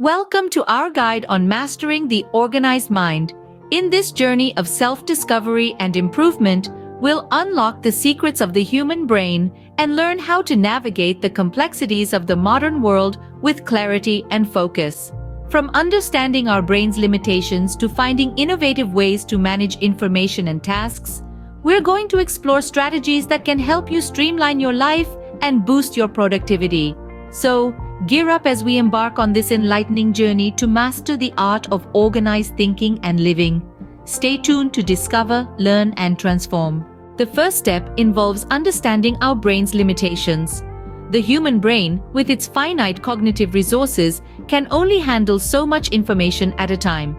Welcome to our guide on mastering the organized mind. In this journey of self-discovery and improvement, we'll unlock the secrets of the human brain and learn how to navigate the complexities of the modern world with clarity and focus. From understanding our brain's limitations to finding innovative ways to manage information and tasks, we're going to explore strategies that can help you streamline your life and boost your productivity. So, gear up as we embark on this enlightening journey to master the art of organized thinking and living. Stay tuned to discover, learn, and transform. The first step involves understanding our brain's limitations. The human brain, with its finite cognitive resources, can only handle so much information at a time.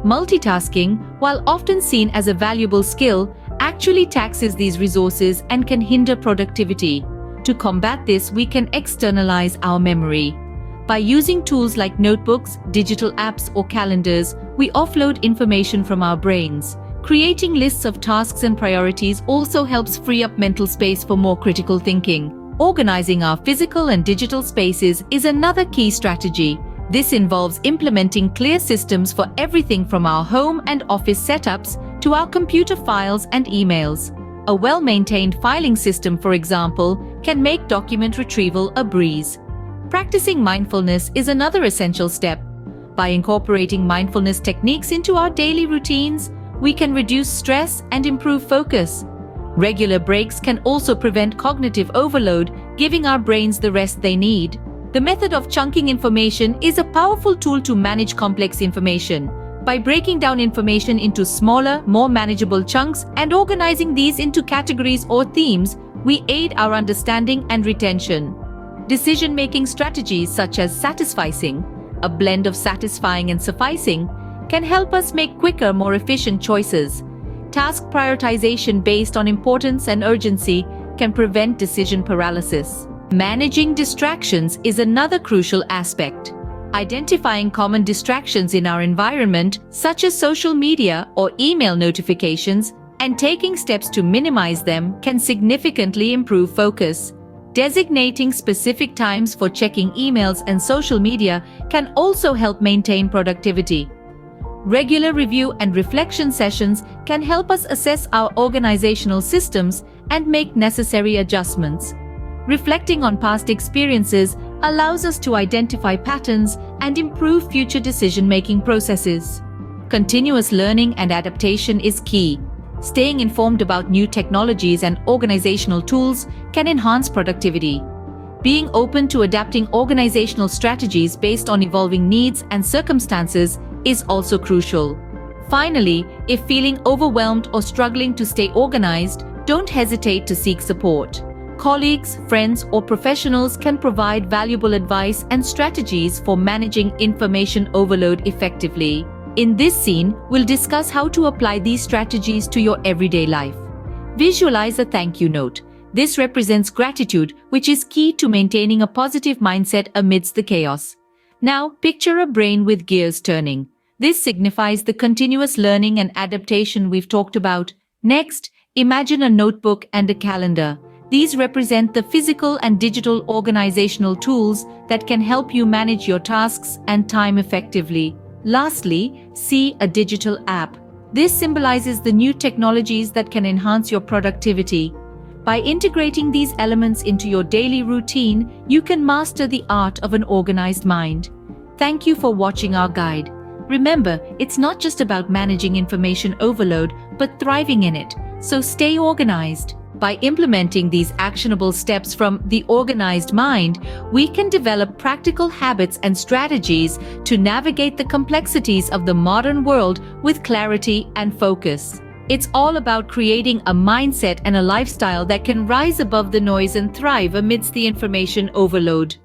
Multitasking, while often seen as a valuable skill, actually taxes these resources and can hinder productivity. To combat this, we can externalize our memory. By using tools like notebooks, digital apps, or calendars, we offload information from our brains. Creating lists of tasks and priorities also helps free up mental space for more critical thinking. Organizing our physical and digital spaces is another key strategy. This involves implementing clear systems for everything from our home and office setups to our computer files and emails. A well-maintained filing system, for example, can make document retrieval a breeze. Practicing mindfulness is another essential step. By incorporating mindfulness techniques into our daily routines, we can reduce stress and improve focus. Regular breaks can also prevent cognitive overload, giving our brains the rest they need. The method of chunking information is a powerful tool to manage complex information. By breaking down information into smaller, more manageable chunks and organizing these into categories or themes, we aid our understanding and retention. Decision-making strategies such as satisficing, a blend of satisfying and sufficing, can help us make quicker, more efficient choices. Task prioritization based on importance and urgency can prevent decision paralysis. Managing distractions is another crucial aspect. Identifying common distractions in our environment, such as social media or email notifications, and taking steps to minimize them can significantly improve focus. Designating specific times for checking emails and social media can also help maintain productivity. Regular review and reflection sessions can help us assess our organizational systems and make necessary adjustments. Reflecting on past experiences allows us to identify patterns and improve future decision-making processes. Continuous learning and adaptation is key. Staying informed about new technologies and organizational tools can enhance productivity. Being open to adapting organizational strategies based on evolving needs and circumstances is also crucial. Finally, if feeling overwhelmed or struggling to stay organized, don't hesitate to seek support. Colleagues, friends, or professionals can provide valuable advice and strategies for managing information overload effectively. In this scene, we'll discuss how to apply these strategies to your everyday life. Visualize a thank you note. This represents gratitude, which is key to maintaining a positive mindset amidst the chaos. Now, picture a brain with gears turning. This signifies the continuous learning and adaptation we've talked about. Next, imagine a notebook and a calendar. These represent the physical and digital organizational tools that can help you manage your tasks and time effectively. Lastly, see a digital app. This symbolizes the new technologies that can enhance your productivity. By integrating these elements into your daily routine, you can master the art of an organized mind. Thank you for watching our guide. Remember, it's not just about managing information overload, but thriving in it. So stay organized. By implementing these actionable steps from The Organized Mind, we can develop practical habits and strategies to navigate the complexities of the modern world with clarity and focus. It's all about creating a mindset and a lifestyle that can rise above the noise and thrive amidst the information overload.